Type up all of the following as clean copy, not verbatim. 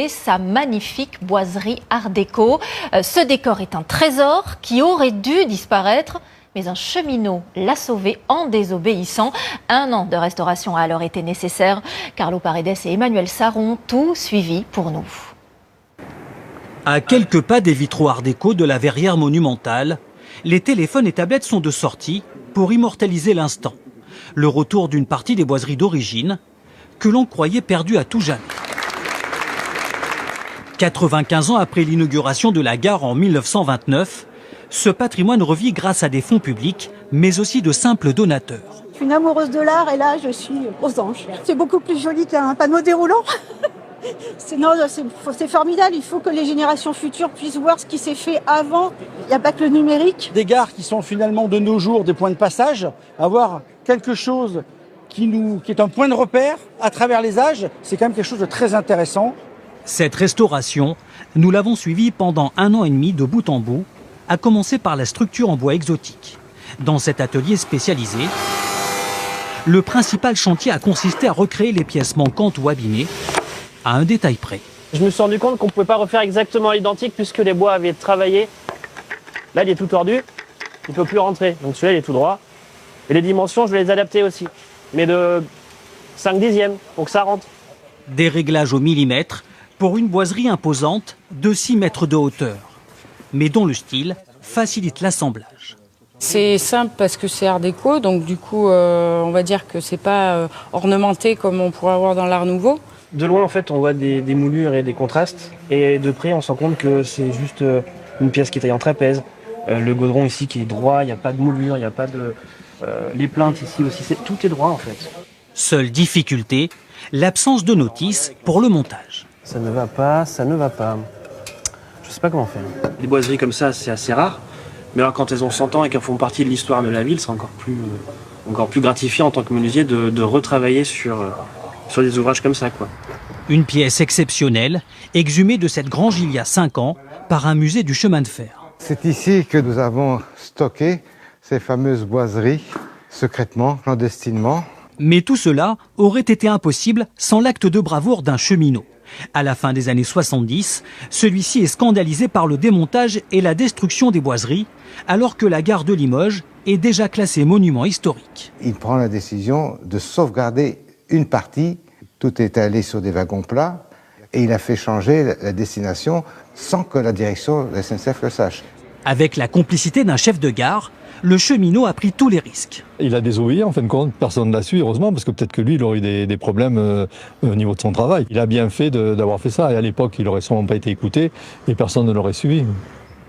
Sa magnifique boiserie art déco. Ce décor est un trésor qui aurait dû disparaître, mais un cheminot l'a sauvé en désobéissant. 1 an de restauration a alors été nécessaire. Carlo Paredes et Emmanuel Sarr ont tout suivi pour nous. À quelques pas des vitraux art déco de la verrière monumentale, les téléphones et tablettes sont de sortie pour immortaliser l'instant. Le retour d'une partie des boiseries d'origine que l'on croyait perdues à tout jamais. 95 ans après l'inauguration de la gare en 1929, ce patrimoine revit grâce à des fonds publics, mais aussi de simples donateurs. Je suis une amoureuse de l'art et là, je suis aux anges. C'est beaucoup plus joli qu'un panneau déroulant. C'est formidable, il faut que les générations futures puissent voir ce qui s'est fait avant. Il n'y a pas que le numérique. Des gares qui sont finalement de nos jours des points de passage, avoir quelque chose qui est un point de repère à travers les âges, c'est quand même quelque chose de très intéressant. Cette restauration, nous l'avons suivie pendant 1 an et demi de bout en bout, à commencer par la structure en bois exotique. Dans cet atelier spécialisé, le principal chantier a consisté à recréer les pièces manquantes ou abîmées, à un détail près. Je me suis rendu compte qu'on ne pouvait pas refaire exactement l'identique puisque les bois avaient travaillé. Là, il est tout tordu, il ne peut plus rentrer. Donc celui-là, il est tout droit. Et les dimensions, je vais les adapter aussi, mais de 5/10 pour que ça rentre. Des réglages au millimètre pour une boiserie imposante de 6 mètres de hauteur, mais dont le style facilite l'assemblage. C'est simple parce que c'est art déco, donc du coup, on va dire que c'est pas ornementé comme on pourrait avoir dans l'art nouveau. De loin, en fait, on voit des moulures et des contrastes. Et de près, on se rend compte que c'est juste une pièce qui est taillée en trapèze. Le gaudron ici qui est droit, il n'y a pas de moulure, il n'y a pas de... les plaintes ici aussi, tout est droit en fait. Seule difficulté, l'absence de notice pour le montage. Ça ne va pas, ça ne va pas. Je sais pas comment faire. Des boiseries comme ça, c'est assez rare. Mais alors quand elles ont 100 ans et qu'elles font partie de l'histoire de la ville, c'est encore plus gratifiant en tant que menuisier de retravailler sur des ouvrages comme ça, quoi. Une pièce exceptionnelle, exhumée de cette grange il y a 5 ans par un musée du chemin de fer. C'est ici que nous avons stocké ces fameuses boiseries, secrètement, clandestinement. Mais tout cela aurait été impossible sans l'acte de bravoure d'un cheminot. À la fin des années 70, celui-ci est scandalisé par le démontage et la destruction des boiseries, alors que la gare de Limoges est déjà classée monument historique. Il prend la décision de sauvegarder une partie. Tout est allé sur des wagons plats et il a fait changer la destination sans que la direction de la SNCF le sache. Avec la complicité d'un chef de gare, le cheminot a pris tous les risques. Il a désobéi, en fin de compte, personne ne l'a su, heureusement, parce que peut-être que lui, il aurait eu des problèmes au niveau de son travail. Il a bien fait d'avoir fait ça, et à l'époque, il n'aurait sûrement pas été écouté, et personne ne l'aurait suivi.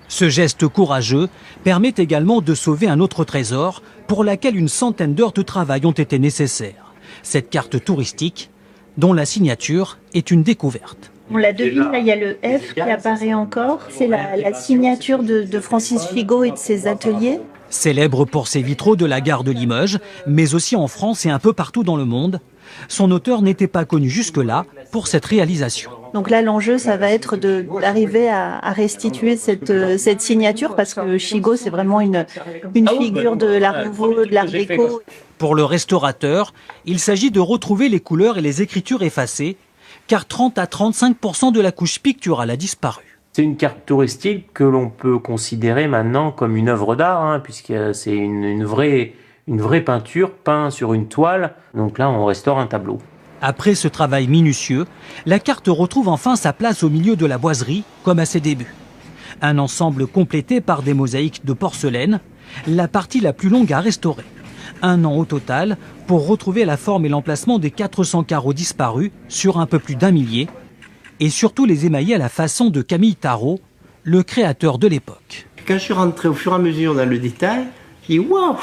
Ce geste courageux permet également de sauver un autre trésor, pour lequel une centaine d'heures de travail ont été nécessaires. Cette carte touristique, dont la signature est une découverte. On la devine, là il y a le F qui apparaît encore. C'est la signature de Francis Figo et de ses ateliers. Célèbre pour ses vitraux de la gare de Limoges, mais aussi en France et un peu partout dans le monde, son auteur n'était pas connu jusque-là pour cette réalisation. Donc là l'enjeu ça va être d'arriver à restituer cette signature parce que Figo c'est vraiment une figure de l'art nouveau, de l'art déco. Pour le restaurateur, il s'agit de retrouver les couleurs et les écritures effacées, car 30 à 35% de la couche picturale a disparu. C'est une carte touristique que l'on peut considérer maintenant comme une œuvre d'art, puisque c'est une vraie peinture peinte sur une toile. Donc là, on restaure un tableau. Après ce travail minutieux, la carte retrouve enfin sa place au milieu de la boiserie, comme à ses débuts. Un ensemble complété par des mosaïques de porcelaine, la partie la plus longue à restaurer. 1 an au total pour retrouver la forme et l'emplacement des 400 carreaux disparus sur un peu plus d'1 millier, et surtout les émailler à la façon de Camille Tarot, le créateur de l'époque. Quand je suis rentré au fur et à mesure dans le détail, j'ai dit waouh,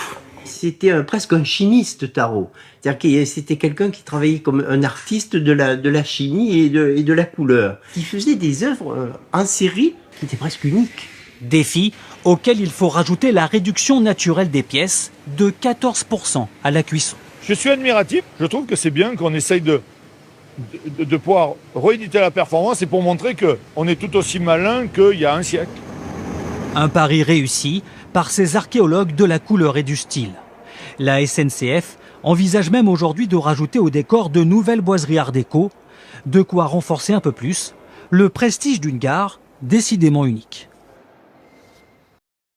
c'était presque un chimiste Tarot. C'est-à-dire que c'était quelqu'un qui travaillait comme un artiste de la chimie et de la couleur. Il faisait des œuvres en série qui étaient presque uniques. Défi auquel il faut rajouter la réduction naturelle des pièces de 14% à la cuisson. Je suis admiratif, je trouve que c'est bien qu'on essaye de pouvoir rééditer la performance et pour montrer qu'on est tout aussi malin qu'il y a un siècle. Un pari réussi par ces archéologues de la couleur et du style. La SNCF envisage même aujourd'hui de rajouter au décor de nouvelles boiseries art déco, de quoi renforcer un peu plus Le prestige d'une gare décidément unique.